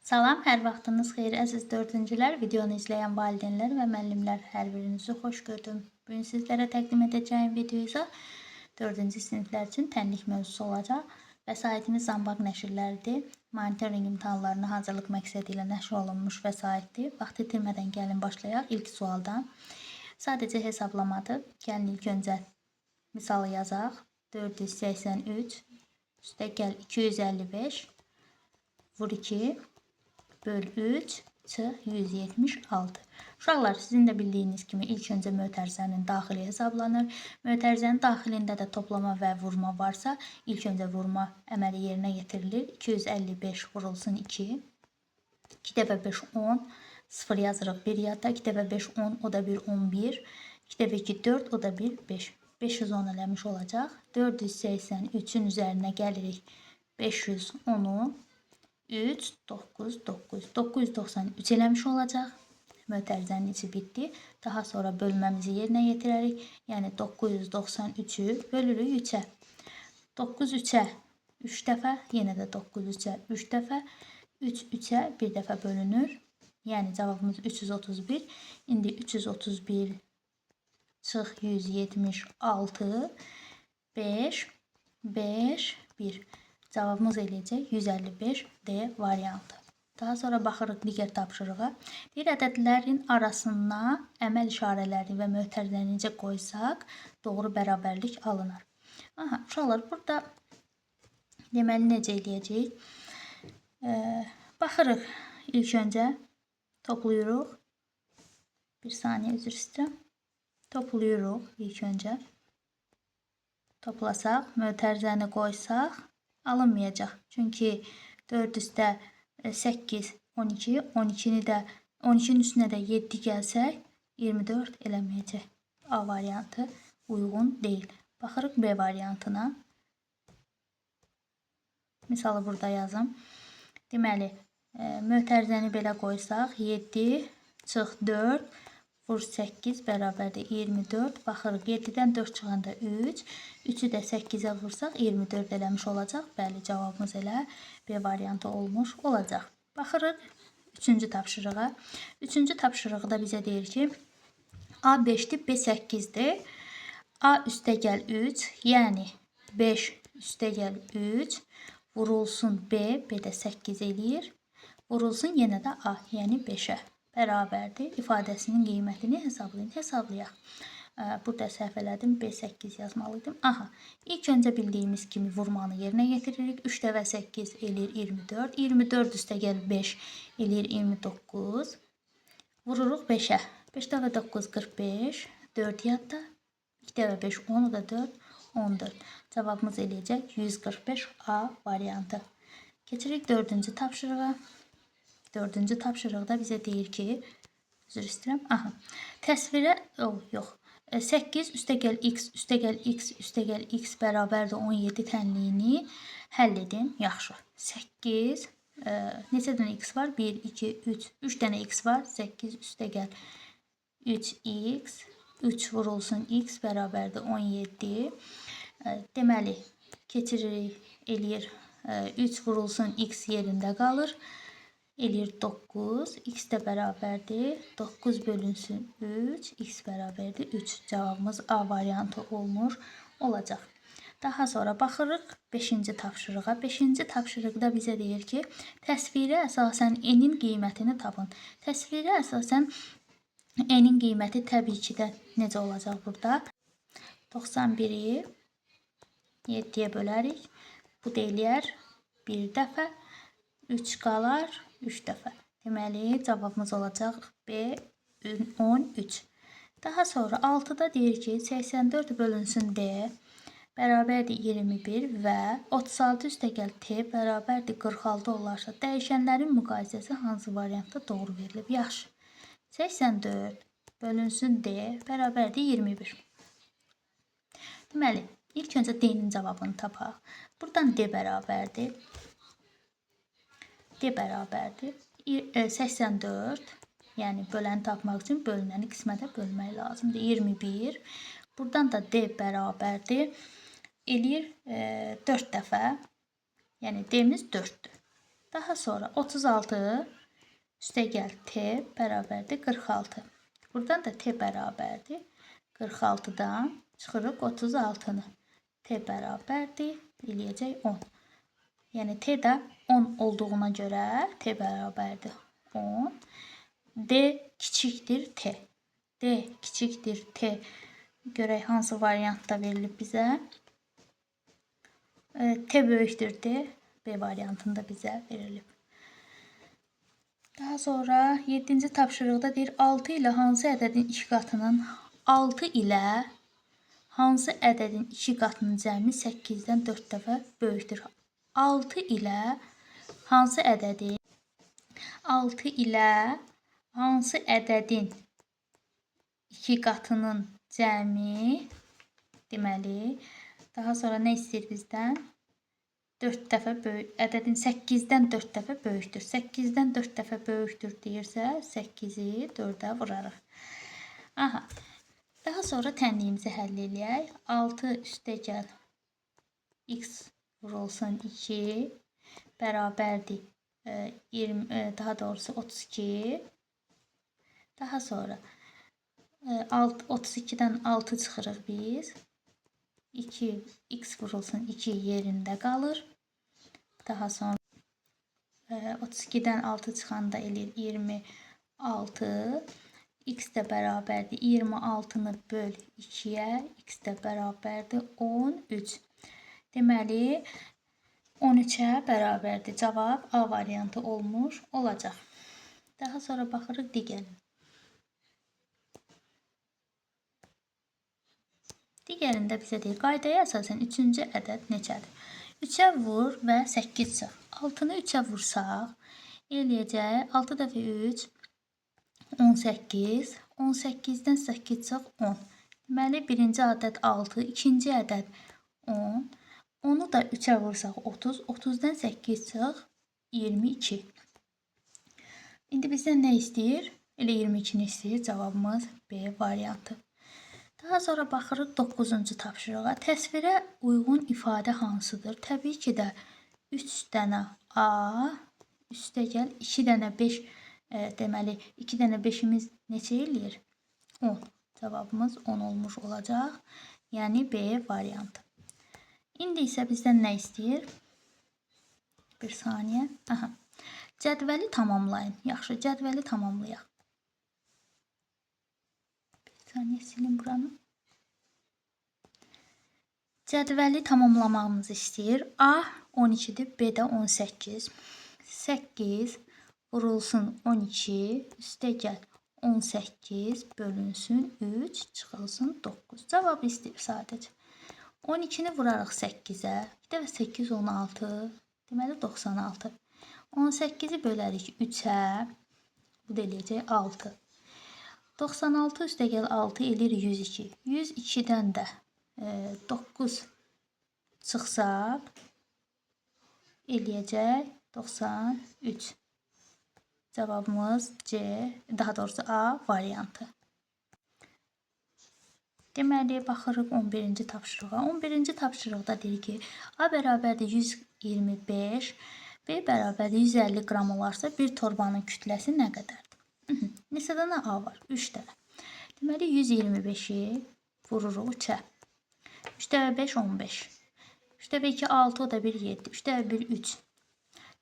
Salam, hər vaxtınız xeyir əziz dördüncülər, videonu izləyən valideynlər və müəllimlər, hər birinizi xoş gördüm. Bugün sizlərə təqdim edəcəyim video isə 4-cü siniflər üçün tənlik mövzusu olacaq. Vəsaitimiz Zambaq nəşrləridir. Monitoring imtahanlarına hazırlıq məqsədi ilə nəşr olunmuş vəsaitdir. Vaxt itirmədən gəlin başlayaq ilk sualdan. Sadəcə hesablamadır. Gəlin ilk öncə misalı yazaq. 483 üstəgəl 255 vur 2 böl 3 çıx 176. Uşaqlar, sizin də bildiyiniz kimi ilk öncə mötərizənin daxili hesablanır. Mötərizənin daxilində də toplama və vurma varsa, ilk öncə vurma əməli yerinə yetirilir. 255 vurulsun 2. 2 dəfə 5 10. 0 yazırıq 1 yadda. 2 dəfə 5 10, o da 1 11. 2 dəfə 2 4, o da 1 5. 510 eləmiş olacaq. 483-ün üzərinə gəlirik. 510-u 3, 9, 9. 993 eləmiş olacaq. Mötərizənin içi bitdi. Daha sonra bölməmizi yerinə yetirərik. Yəni 993-ü bölürük 3-ə. 9 3-ə 3 dəfə. Yenə də 9 3-ə 3 dəfə. 3 3-ə 1 dəfə bölünür. Yəni cavabımız 331. İndi 331 çıx 176 5 5 1. Cavabımız eləyəcək 155 D variantı. Daha sonra baxırıq digər tapşırığa. Deyir, ədədlərin arasına əməl işarələri və mötərizəni necə qoysaq, doğru bərabərlik alınır. Aha, uşaqlar, burada deməli necə eləyəcəyik? Baxırıq ilk öncə, toplayırıq. Bir saniyə, üzr istəyirəm. Toplayırıq ilk öncə. Toplasaq, mötərizəni qoysaq, alınmayacaq. Çünki 4 üstə 8, 12, 12-ni də 12-nin üstünə də 7 gəlsək, 24 eləməyəcək. A variantı uyğun deyil. Baxırıq B variantına. Misalı burada yazım. Deməli, mötərizəni belə qoysaq, 7 çıx 4 vur 8 bərabərdir 24. Baxırıq, 7-dən 4 çıxanda 3. 3-ü də 8-ə vursaq 24 eləmiş olacaq. Bəli, cavabımız elə B variantı olmuş olacaq. Baxırıq 3-cü tapşırığa. 3-cü tapşırıqda bizə deyir ki, A 5-dir, B 8-dir. A üstəgəl 3, yəni 5 üstəgəl 3 vurulsun B, B də 8 eləyir. Vurulsun yenə də A, yəni 5-ə bərabərdir. İfadəsinin qiymətini hesablayaq. Burada səhv elədim. B8 yazmalıydım. Aha, ilk öncə bildiyimiz kimi vurmanı yerinə yetiririk. 3 dəfə 8 eləyir 24. 24 üstəgəl 5 eləyir 29. Vururuq 5-ə. 5 dəfə 9 45. 4 yadda. 2 dəfə 5 10, o da 4 14. Cavabımız eləyəcək 145 A variantı. Keçirik 4-cü tapşırığa. 4-cü tapşırıqda bizə deyir ki, üzr istəyirəm. Aha, təsvirə, yox, 8 üstəgəl x üstəgəl x üstəgəl x bərabərdir 17 tənliyini həll edin. Yaxşı. 8, neçə dənə x var? 1, 2, 3. 3 dənə x var. 8 üstəgəl 3x, 3 vurulsun x bərabərdir 17. Deməli, keçiririk, eləyir 3 vurulsun x yerində qalır. Eləyir 9, x də bərabərdir, 9 bölünsün 3, x bərabərdir 3. Cavabımız A variantı olmuş olacaq. Daha sonra baxırıq 5-ci tapşırığa. 5-ci tapşırıqda bizə deyir ki, təsvirə əsasən n-in qiymətini tapın. Təsvirə əsasən n-in qiyməti təbii ki də necə olacaq burada? 91-i 7-yə bölərik. Bu deyilər 1 dəfə, 3 qalar 3 dəfə. Deməli, cavabımız olacaq B 13. Daha sonra 6-da deyir ki, 84 bölünsün D bərabərdir 21 və 36 üstəgəl T bərabərdir 46 olarsa, dəyişənlərin müqayisəsi hansı variantda doğru verilib? Yaxşı. 84 bölünsün D bərabərdir 21. Deməli, ilk öncə D-nin cavabını tapaq. Buradan D bərabərdir. D bərabərdir 84, yəni böləni tapmaq üçün bölünəni qismətə bölmək lazımdır. 21. Buradan da D bərabərdir eləyir 4 dəfə, yəni D-miz 4-dür. Daha sonra 36 üstə gəl t bərabərdir 46. Buradan da t bərabərdir 46-dan çıxırıq 36-nı. T bərabərdir, eləyəcək 10. Yəni t də 10 olduğuna görə t bərabərdir 10. D kiçikdir t. D kiçikdir t. Görək hansı variantda verilib bizə. T böyükdür d. B variantında bizə verilib. Daha sonra 7-ci tapşırıqda deyir 6 ilə hansı ədədin 2 qatının 6 ilə hansı ədədin 2 qatının cəmi 8-dən 4 dəfə böyükdür. 6 ilə hansı ədədin 6 ilə hansı ədədin 2 qatının cəmi deməli daha sonra nə istəyir bizdən? 4 dəfə böyük, ədədin 8-dən 4 dəfə böyükdür. 8-dən 4 dəfə böyükdür deyirsə, 8-i 4-ə vurarıq. Aha. Daha sonra tənliyimizi həll eləyək. 6 üstə gəl x vurulsun 2 bərabərdir 20, daha doğrusu 32. Daha sonra 32-dən 6 çıxırıq biz. 2 x vurulsun 2 yerində qalır. Daha sonra 32-dən 6 çıxanda eləyir 26. X də bərabərdir 26-nı böl 2-yə. X də bərabərdir 13. Deməli 13-ə bərabərdir. Cavab A variantı olmuş olacaq. Daha sonra baxırıq digərinə. Digərində bizə deyir, qaydaya əsasən 3-cü ədəd neçədir? 3-ə vur və 8 çıx. 6-nı 3-ə vursaq, eləyəcək 6 dəfə 3, 18. 18-dən 8 çıx 10. Deməli, birinci ədəd 6, ikinci ədəd 10. Onu da 3-ə vursaq 30. 30-dən 8 çıx 22. İndi bizdən nə istəyir? Elə 22-ni istəyir. Cavabımız B variantı. Daha sonra baxırıq 9-cu tapşırığa. Təsvirə uyğun ifadə hansıdır? Təbii ki də 3 dənə A, üstə gəl 2 dənə 5, deməli 2 dənə 5-imiz neçə eləyir? 10. Cavabımız 10 olmuş olacaq. Yəni B variantı. İndi isə bizdən nə istəyir? Bir saniyə. Aha. Cədvəli tamamlayın. Yaxşı, cədvəli tamamlayaq. Saniyə silin buranı. Cədvəli tamamlamağımızı istəyir. A 12-dir, B də 18. 8 vurulsun 12, üstə gəl 18 bölünsün 3, çıxılsın 9. Cavab istəyir sadəcə. 12-ni vurarıq 8-ə. Bir dəfə 8, 16, deməli 96. 18-i bölərik 3-ə, bu da eləyəcək 6. 96 üstə gəl 6 eləyir 102. 102-dən də 9 çıxsaq eləyəcək 93. Cavabımız C, daha doğrusu A variantı. Deməli, baxırıq 11-ci tapşırığa. 11-ci tapşırıqda deyir ki, A bərabərdir 125, B bərabərdir 150 qram olarsa, bir torbanın kütləsi nə qədərdir? Neçə dənə A var? 3 dənə. Deməli, 125-i vururuq 3-ə. 3 dəfə 5, 15. 3 dəfə 2, 6, o da 1, 7. 3 dəfə 1, 3.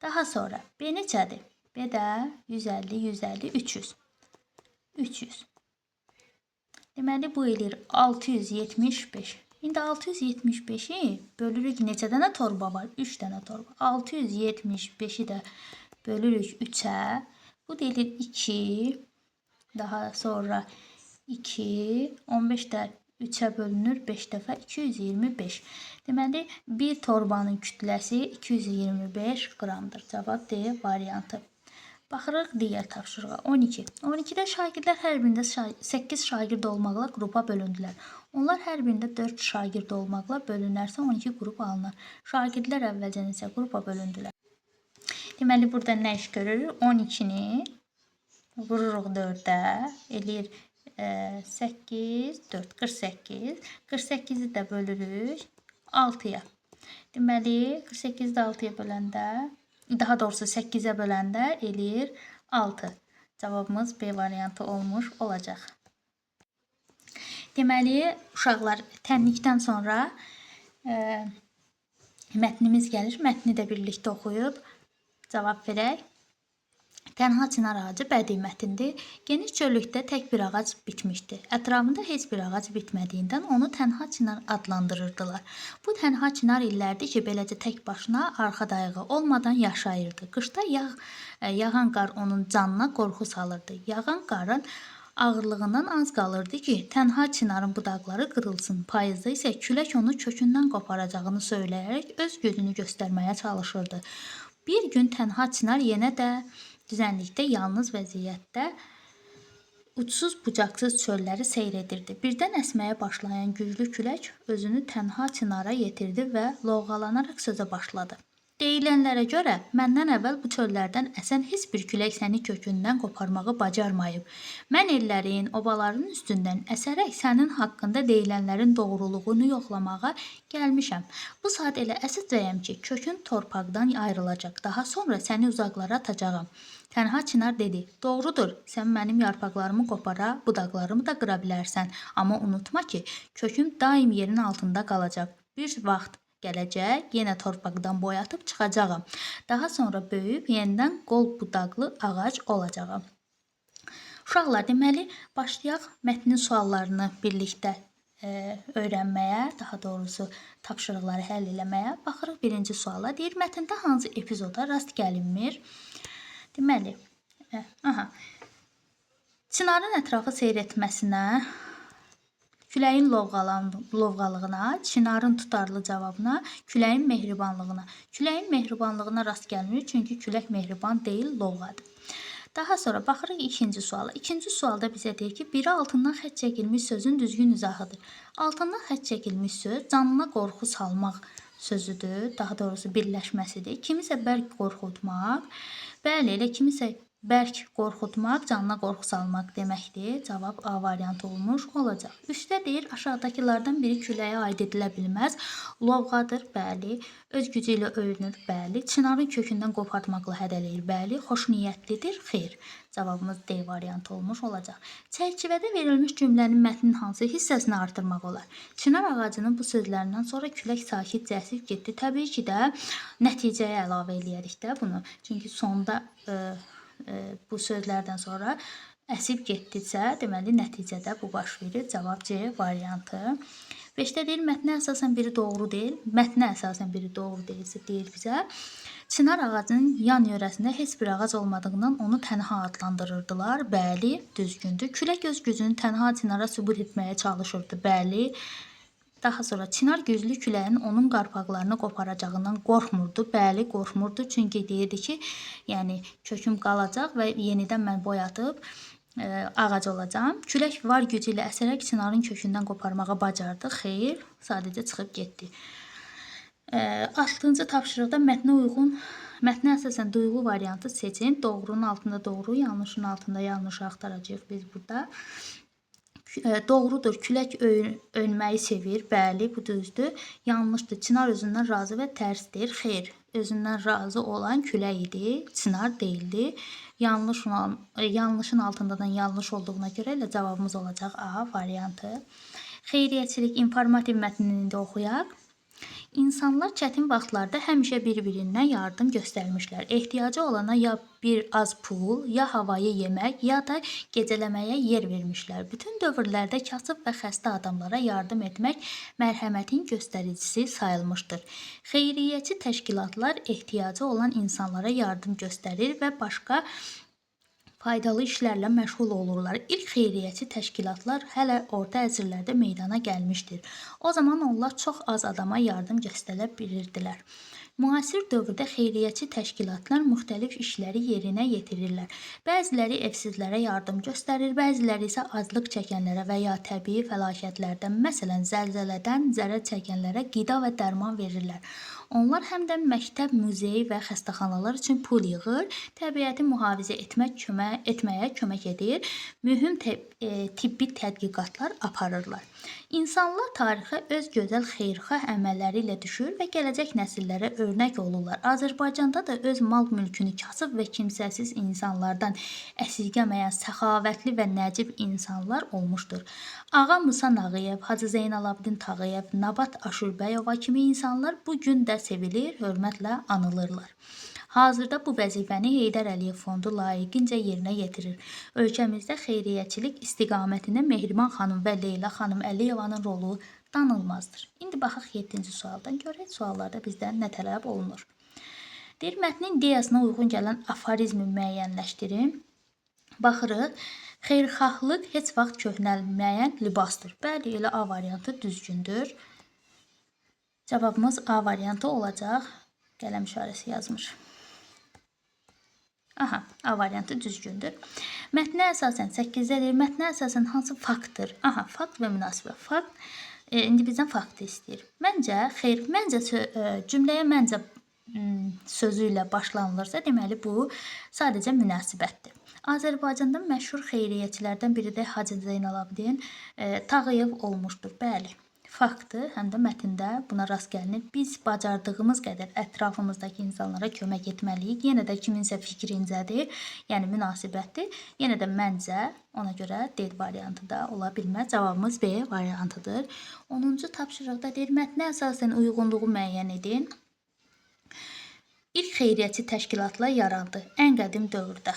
Daha sonra B neçədir? B də 150, 150, 300. 300. Deməli, bu eləyir 675. İndi 675-i bölürük neçə dənə torba var? 3 dənə torba. 675-i də bölürük 3-ə. Bu deyilir 2, daha sonra 2, 15 də 3-ə bölünür 5 dəfə 225. Deməli, bir torbanın kütləsi 225 qramdır. Cavab D variantı. Baxırıq digər tapşırığa. 12. 12-də şagirdlər hər birində 8 şagird olmaqla qrupa bölündülər. Onlar hər birində 4 şagird olmaqla bölünərsə 12 qrup alınır. Şagirdlər əvvəlcə neçə qrupa bölündülər? Deməli, burada nə iş görürük? 12-ni vururuq 4-ə, eləyir 8, 4, 48. 48-i də bölürük 6-ya. Deməli, 48-i də 6-ya böləndə Daha doğrusu 8'ə böləndə eləyir 6. Cavabımız B variantı olmuş olacaq. Deməli, uşaqlar, tənlikdən sonra mətnimiz gəlir. Mətni də birlikdə oxuyub cavab verək. Tənha çınar ağacı bədii mətindir. Geniş çöllükdə tək bir ağac bitmişdi. Ətrafında heç bir ağac bitmədiyindən onu tənha çınar adlandırırdılar. Bu tənha çınar illərdir ki, beləcə tək başına arxa dayağı olmadan yaşayırdı. Qışda yağan qar onun canına qorxu salırdı. Yağan qarın ağırlığından az qalırdı ki, tənha çınarın budaqları qırılsın. Payızda isə külək onu kökündən qoparacağını söyləyərək öz gücünü göstərməyə çalışırdı. Bir gün tənha çınar yenə də düzənlikdə yalnız vəziyyətdə uçsuz bucaqsız çölləri seyr edirdi. Birdən əsməyə başlayan güclü külək özünü tənha çınara yetirdi və lovğalanaraq sözə başladı. Deyilənlərə görə məndən əvvəl bu çöllərdən əsən heç bir külək səni kökündən qoparmağı bacarmayıb. Mən ellərin, obaların üstündən əsərək sənin haqqında deyilənlərin doğruluğunu yoxlamağa gəlmişəm. Bu saat elə əsəcəyəm ki, kökün torpaqdan ayrılacaq. Daha sonra səni uzaqlara atacağam. Tənha çınar dedi, doğrudur, sən mənim yarpaqlarımı qopara, budaqlarımı da qıra bilərsən. Amma unutma ki, köküm daim yerin altında qalacaq. Bir vaxt gələcək, yenə torpaqdan boyatıb çıxacağam. Daha sonra böyüyüb yenidən qol budaqlı ağac olacağam. Uşaqlar, deməli, başlayaq mətnin suallarını birlikdə öyrənməyə, daha doğrusu tapşırıqları həll eləməyə. Baxırıq birinci suala. Deyir, mətndə hansı epizoda rast gəlinmir? Deməli, çınarın ətrafı seyr etməsinə, küləyin lovğalığına, çınarın tutarlı cavabına, küləyin mehribanlığına. Küləyin mehribanlığına rast gəlmir, çünki külək mehriban deyil, lovğadır. Daha sonra baxırıq ikinci suala. İkinci sualda bizə deyir ki, biri altından xətt çəkilmiş sözün düzgün izahıdır. Altından xətt çəkilmiş söz canına qorxu salmaq sözüdür, daha doğrusu birləşməsidir. Kimisə bərk qorxutmaq, bəli, elə kimisə bərk qorxutmaq, canına qorxu salmaq deməkdir. Cavab A variantı olmuş olacaq. Üstə deyir, aşağıdakılardan biri küləyə aid edilə bilməz. Lovğadır, bəli. Öz gücü ilə öyünür, bəli. Çınarın kökündən qopartmaqla hədələyir, bəli. Xoşniyyətlidir, xeyr. Cavabımız D variantı olmuş olacaq. Çərçivədə verilmiş cümlənin mətnin hansı hissəsini artırmaq olar? Çınar ağacının bu sözlərindən sonra külək sakitcə əsib getdi. Təbii ki də nəticəyə əlavə eləyərik də bunu. Çünki sonda bu sözlərdən sonra əsib getdisə, deməli nəticədə bu baş verir. Cavab C variantı. 5-də deyir, mətnə əsasən biri doğru deyil. Mətnə əsasən biri doğru deyilsə deyir bizə. Çınar ağacının yan yörəsində heç bir ağac olmadığından onu tənha adlandırırdılar. Bəli, düzgündür. Külək öz gücünü tənha çınara sübut etməyə çalışırdı. Bəli. Daha sonra çınar güclü küləyin onun qarpaqlarını qoparacağından qorxmurdu. Bəli, qorxmurdu. Çünki deyirdi ki, yəni köküm qalacaq və yenidən mən boyatıb ağac olacağam. Külək var gücü ilə əsərək çınarın kökündən qoparmağa bacardı. Xeyr, sadəcə çıxıb getdi. 6-cı tapşırıqda mətnə əsasən duyğu variantı seçin. Doğrunun altında doğru, yanlışın altında yanlışı axtaracağıq biz burada. Doğrudur, külək önməyi sevir. Bəli, bu düzdür. Yanlışdır, çınar özündən razı və tərsdir. Xeyr, özündən razı olan külək idi, çınar deyildi. Yanlışın altındadan yanlış olduğuna görə elə cavabımız olacaq A variantı. Xeyriyyəçilik informativ mətnini də oxuyaq. İnsanlar çətin vaxtlarda həmişə bir-birindən yardım göstərmişlər. Ehtiyacı olana ya bir az pul, ya havayı yemək, ya da gecələməyə yer vermişlər. Bütün dövrlərdə kasıb və xəstə adamlara yardım etmək mərhəmətin göstəricisi sayılmışdır. Xeyriyyəçi təşkilatlar ehtiyacı olan insanlara yardım göstərir və başqa faydalı işlərlə məşğul olurlar. İlk xeyriyyəçi təşkilatlar hələ orta əsrlərdə meydana gəlmişdir. O zaman onlar çox az adama yardım göstərə bilirdilər. Müasir dövrdə xeyriyyəçi təşkilatlar müxtəlif işləri yerinə yetirirlər. Bəziləri evsizlərə yardım göstərir, bəziləri isə azlıq çəkənlərə və ya təbii fəlakətlərdən, məsələn, zəlzələdən zərər çəkənlərə qida və dərman verirlər. Onlar həm də məktəb, muzey və xəstəxanalar üçün pul yığır, təbiəti mühafizə etməyə kömək edir, mühüm tibbi tədqiqatlar aparırlar. İnsanlar tarixə öz gözəl xeyirxah əməlləri ilə düşür və gələcək nəsillərə örnək olurlar. Azərbaycanda da öz mal-mülkünü kasıb və kimsəsiz insanlardan əsirgəməyən səxavətli və nəcib insanlar olmuşdur. Ağa Musa Nağıyev, Hacı Zeynalabdin Tağıyev, Nabat Aşurbəyova kimi insanlar bu gün də sevilir, hörmətlə anılırlar. Hazırda bu vəzifəni Heydər Əliyev Fondu layiqincə yerinə yetirir. Ölkəmizdə xeyriyyəçilik istiqamətində Mehriban xanım və Leyla xanım Əliyevanın rolu danılmazdır. İndi baxaq 7-ci sualdan görək suallarda bizdən nə tələb olunur. Deyir, mətnin ideyasına uyğun gələn aforizmi müəyyənləşdirin. Baxırıq, xeyirxahlıq heç vaxt köhnəlməyən libasdır. Bəli, elə A variantı düzgündür. Cavabımız A variantı olacaq. Qələm işarəsi yazmır. Aha, A variantı düzgündür. Mətnə əsasən 8-dədir. Mətnə əsasən hansı faktdır? Aha, fakt və münasibət. Fakt, indi bizdən faktı istəyir. Məncə cümləyə məncə sözü ilə başlanılırsa, deməli bu sadəcə münasibətdir. Azərbaycanda məşhur xeyriyyəçilərdən biri də Hacı Zeynalabdin Tağıyev olmuşdur. Bəli, faktdır, həm də mətndə buna rast gəlinir. Biz bacardığımız qədər ətrafımızdakı insanlara kömək etməliyik. Yenə də kiminsə fikrincədir, yəni münasibətdir. Yenə də məncə, ona görə D variantı da ola bilməz. Cavabımız B variantıdır. 10-cu tapşırıqda deyir, mətnə əsasən uyğunluğu müəyyən edin. İlk xeyriyyəçi təşkilatlar yarandı ən qədim dövrdə.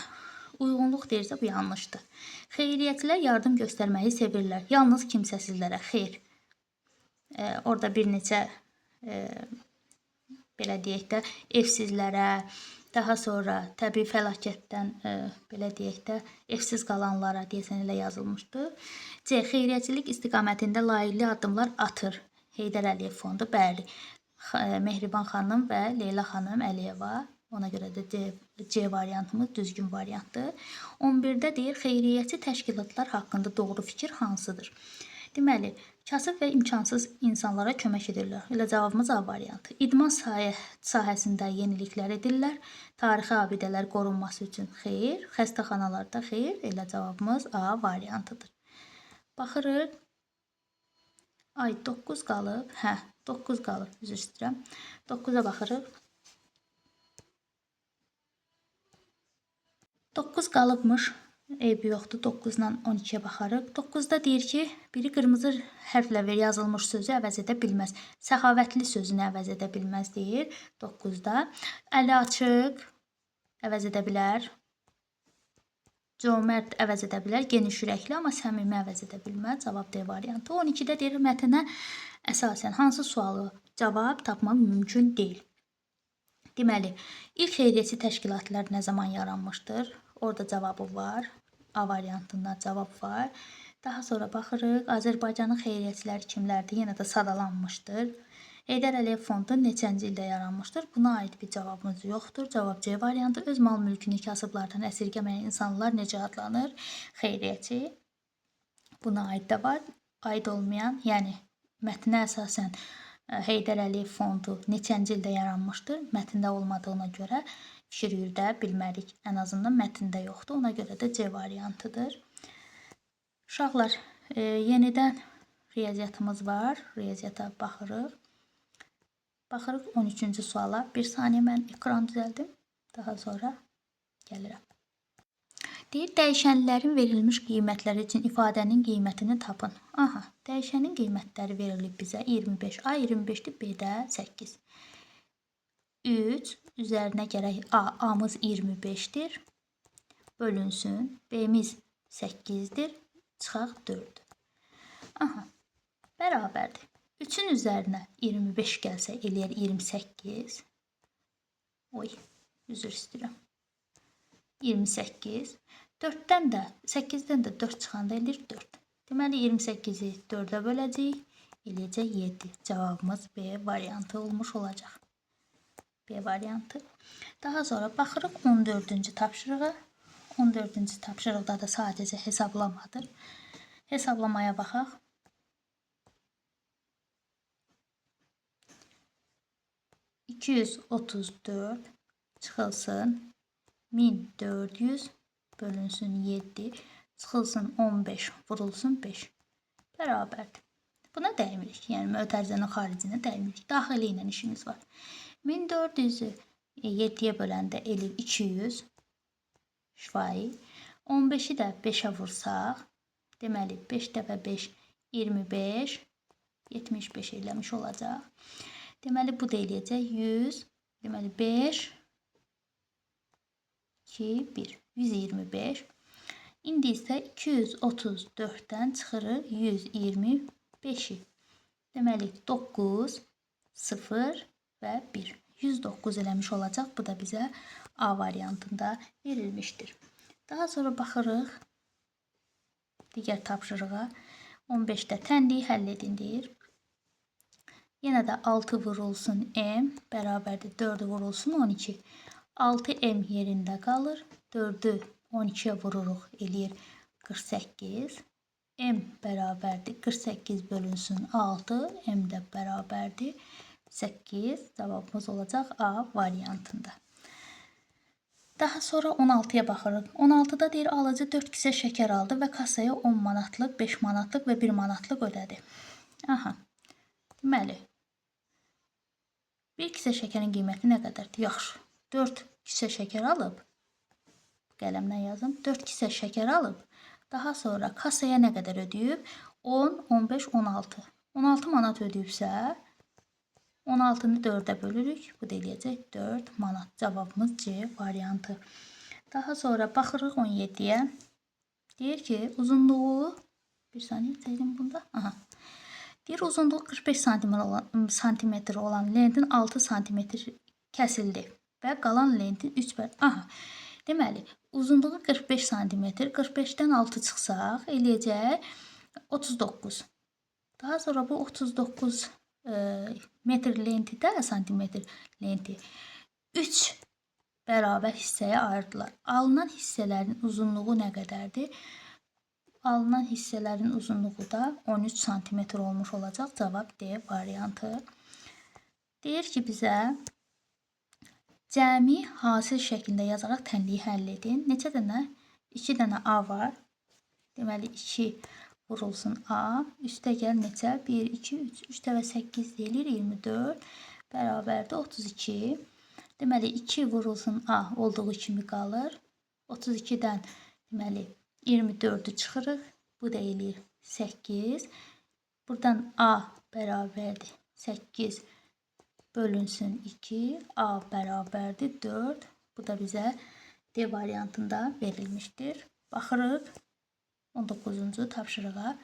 Uyğunluq deyirsə bu yanlışdır. Xeyriyyəçilər yardım göstərməyi sevirlər. Yalnız kimsəsizlərə xeyr. Orada bir neçə belə deyək də evsizlərə, daha sonra təbii fəlakətdən belə deyək də evsiz qalanlara deyəsən elə yazılmışdı. C. Xeyriyyəçilik istiqamətində layihəli addımlar atır. Heydər Əliyev Fondu, bəli. Mehriban xanım və Leyla xanım Əliyeva. Ona görə də C variantımız düzgün variantdır. 11-də deyir, xeyriyyəçi təşkilatlar haqqında doğru fikir hansıdır? Deməli, kasıb və imkansız insanlara kömək edirlər. Elə cavabımız A variantı. İdman sahəsində yeniliklər edirlər. Tarixi abidələr qorunması üçün xeyr. Xəstəxanalarda xeyr. Elə cavabımız A variantıdır. Baxırıq. Ay, 9 qalıb. 9 qalıb. Üzr istəyirəm. 9-a baxırıq. 9 qalıbmış. Eybi yoxdur. 9-dan 12-yə baxarıq. 9-da deyir ki, biri qırmızı hərflə yazılmış sözü əvəz edə bilməz. Səxavətli sözünü əvəz edə bilməz deyir. 9-da. Əli açıq əvəz edə bilər. Cömərd əvəz edə bilər. Geniş ürəkli, amma səmimi əvəz edə bilməz. Cavab D variantı. 12-də deyir, mətnə əsasən hansı sualı cavab tapmaq mümkün deyil. Deməli, ilk xeyriyyəçi təşkilatlar nə zaman yaranmışdır? Orada cavabı var. A variantında cavab var. Daha sonra baxırıq. Azərbaycanın xeyriyyəçiləri kimlərdir? Yenə də sadalanmışdır. Heydər Əliyev Fondu neçənci ildə yaranmışdır? Buna aid bir cavabımız yoxdur. Cavab C variantı. Öz mal mülkünü kasıblardan əsirgəməyən insanlar necə adlanır? Xeyriyyəçi. Buna aid də var. Aid olmayan, yəni mətnə əsasən Heydər Əliyev Fondu neçənci ildə yaranmışdır? Mətndə olmadığına görə fikir yürüdə bilmərik. Ən azından mətndə yoxdur. Ona görə də C variantıdır. Uşaqlar, yenidən riyaziyyatımız var. Riyaziyyata baxırıq. Baxırıq 13-cü suala. Bir saniyə mən ekran düzəldim. Daha sonra gəlirəm. Deyir, dəyişənlərin verilmiş qiymətləri üçün ifadənin qiymətini tapın. Aha, dəyişənin qiymətləri verilib bizə 25. A 25-dir, B-də 8. 3 üzərinə gərək A-mız 25-dir. Bölünsün. B-miz 8-dir. Çıxaq 4. Aha, bərabərdir. 3-ün üzərinə 25 gəlsə eləyər 28. Oy, üzr istəyirəm. 28. 4-dən də, 8-dən də 4 çıxanda eləyir 4. Deməli, 28-i 4-ə böləcəyik, eləyəcək 7. Cavabımız B variantı olmuş olacaq. B variantı. Daha sonra baxırıq 14-cü tapşırığa. 14-cü tapşırıqda da sadəcə hesablamadır. Hesablamaya baxaq. 234 çıxılsın 1400 bölünsün 7 çıxılsın 15 vurulsun 5 bərabərdir. Buna dəymirik. Yəni mötərizənin xaricinə dəymirik. Daxili ilə işimiz var. 1400-ü 7-yə böləndə eləyir 200 şifahi. 15-i də 5-ə vursaq, deməli 5 dəfə 5 25 75 eləmiş olacaq. Deməli bu da eləyəcək 100. Deməli 5 2 1 125. İndi isə 234-dən çıxırıq 125-i. Deməli 9 0 və 1. 109 eləmiş olacaq. Bu da bizə A variantında verilmişdir. Daha sonra baxırıq digər tapşırığa. 15-də tənliyi həll edin deyir. Yenə də 6 vurulsun M bərabərdir 4 vurulsun 12. 6M yerində qalır. 4-ü 12-yə vururuq eləyir 48. M bərabərdir 48 bölünsün 6. M də bərabərdir 8. Cavabımız olacaq A variantında. Daha sonra 16-ya baxırıq. 16-da deyir alıcı 4 kisə şəkər aldı və kasaya 10 manatlıq, 5 manatlıq və 1 manatlıq ödədi. Aha. Deməli, bir kisə şəkərin qiyməti nə qədərdir? Yaxşı. 4 kisə şəkər alıb, qələmlə yazım. 4 kisə şəkər alıb, daha sonra kasaya nə qədər ödəyib? 10, 15, 16. 16 manat ödəyibsə, 16-nı 4-ə bölürük. Bu da eləyəcək 4 manat. Cavabımız C variantı. Daha sonra baxırıq 17-yə. Deyir ki, uzunluğu... Bir saniyə çəkdim bunda. Aha. Deyir, uzunluğu 45 santimetr olan lentin 6 santimetr kəsildi və qalan lentin 3 bər... Aha. Deməli, uzunluğu 45 santimetr. 45-dən 6 çıxsaq, eləyəcək 39. Daha sonra bu 39 metr lenti də, santimetr lenti 3 bərabər hissəyə ayırdılar. Alınan hissələrin uzunluğu nə qədərdir? Alınan hissələrin uzunluğu da 13 santimetr olmuş olacaq. Cavab D variantı. Deyir ki, bizə cəmi hasil şəklində yazaraq tənliyi həll edin. Neçə dənə? 2 dənə A var. Deməli 2 vurulsun A. Üstə gəl neçə? 1, 2, 3. 3 dəfə 8 deyilir 24. Bərabərdir 32. Deməli 2 vurulsun A olduğu kimi qalır. 32-dən deməli 24-ü çıxırıq. Bu da eləyir 8. Buradan A bərabərdir 8 bölünsün 2. A bərabərdir 4. Bu da bizə D variantında verilmişdir. Baxırıq 19-cu tapşırığa.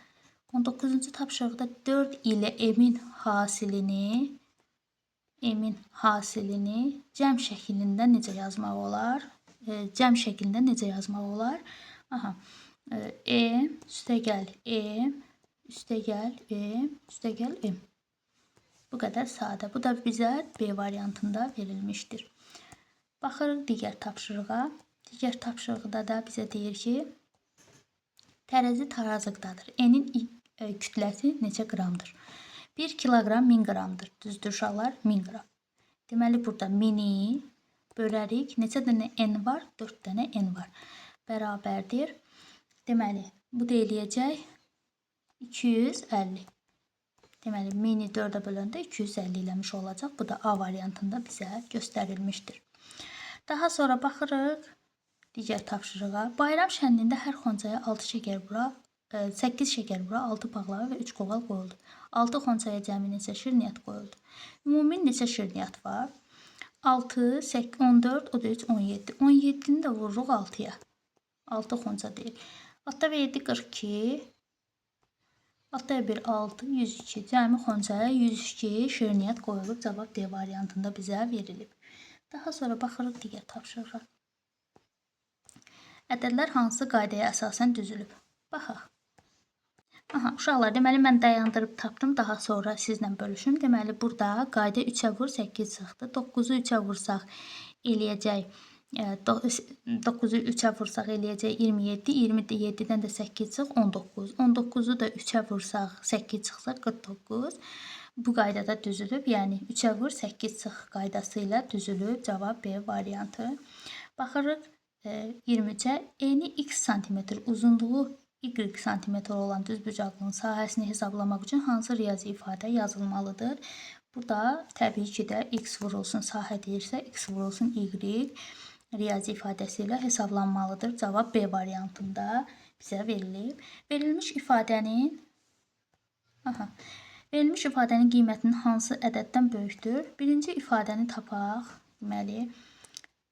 19-cu tapşırıqda 4 ilə M-in hasilini cəm şəklində necə yazmaq olar? Cəm şəklində necə yazmaq olar? Aha. M, üstəgəl M, üstəgəl M, üstəgəl M. Bu qədər sadə. Bu da bizə B variantında verilmişdir. Baxırıq digər tapşırığa. Digər tapşırıqda da bizə deyir ki, tərəzi tarazıqdadır. N-in kütləsi neçə qramdır? 1 kiloqram 1000 qramdır. Düzdür uşaqlar? 1000 qram. Deməli, burada 1000-i bölərik. Neçə dənə N var? 4 dənə N var. Bərabərdir. Deməli, bu da eləyəcək 250. Deməli, 1000-i 4-ə böləndə 250 eləmiş olacaq. Bu da A variantında bizə göstərilmişdir. Daha sonra baxırıq digər tapşırığa. Bayram şənliyində hər xoncaya 6 şəkər bura, 8 şəkər bura, 6 paxlava və 3 qoğal qoyuldu. 6 xoncaya cəmi neçə şirniyyat qoyuldu? Ümumi neçə şirniyyat var? 6, 8, 14, o da 3, 17. 17-ni də vururuq 6-ya. 6 xonca deyil. 6 və 7, 42. 6-ya 1, 6, 102. Cəmi xoncaya 102 şirniyyat qoyulub. Cavab D variantında bizə verilib. Daha sonra baxırıq digər tapşırığa. Ədədlər hansı qaydaya əsasən düzülüb? Baxaq. Aha, uşaqlar, deməli mən dayandırıb tapdım, daha sonra sizlə bölüşüm. Deməli, burada qayda 3-ə vur 8 çıxdı. 9-u 3-ə vursaq eləyəcək 9-u 3-ə vursaq eləyəcək 27, 27-dən də 8 çıx 19. 19-u da 3-ə vursaq 8 çıxsa 49. bu qaydada düzülüb. Yəni 3-ə vur 8 çıx qaydası ilə düzülüb. Cavab B variantı. Baxırıq 23-ə. Eni x santimetr, uzunluğu y santimetr olan düzbucaqlığın sahəsini hesablamaq üçün hansı riyazi ifadə yazılmalıdır? Burada təbii ki də x vurulsun sahə deyirsə, x vurulsun y riyazi ifadəsi ilə hesablanmalıdır. Cavab B variantında bizə verilib. Verilmiş ifadənin qiymətinin hansı ədəddən böyükdür? Birinci ifadəni tapaq. Deməli,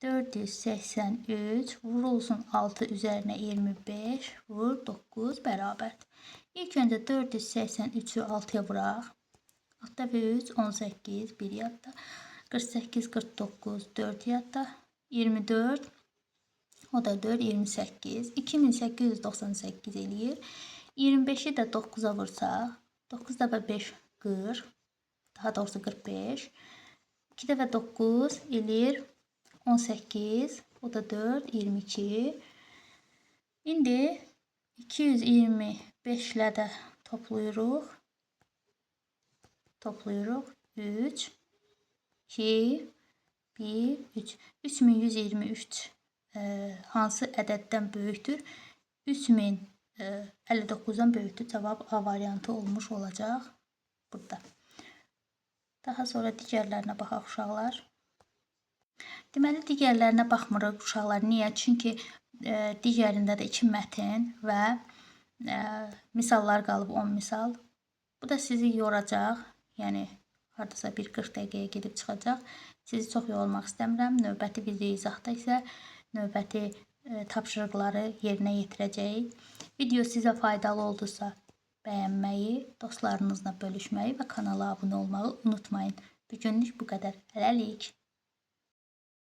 483 vurulsun 6 üzərinə 25 vur 9 bərabərdir. İlk öncə 483'ü 6'ya vuraq. 6 dəfə 3, 18, 1 yadda. 48, 49, 4 yadda. 24, o da 4, 28. 2898 eləyir. 25'i də 9'a vursaq. 9 dəfə 5, 40. Daha doğrusu 45. 2 dəfə 9 eləyir. 18, o da 4, 22. İndi 225 ilə də toplayırıq. 3, 2, 1, 3. 3123 hansı ədəddən böyükdür? 3059'dan böyükdür. Cavab A variantı olmuş olacaq burada. Daha sonra digərlərinə baxaq uşaqlar. Deməli, digərlərinə baxmırıq uşaqlar. Niyə? Çünki digərində də 2 mətn və misallar qalıb 10 misal. Bu da sizi yoracaq. Yəni, hardasa bir 40 dəqiqəyə gedib çıxacaq. Sizi çox yorulmaq istəmirəm. Növbəti video izahda isə növbəti tapşırıqları yerinə yetirəcəyik. Video sizə faydalı oldusa bəyənməyi, dostlarınızla bölüşməyi və kanala abunə olmağı unutmayın. Bugünlük bu qədər. Hələlik.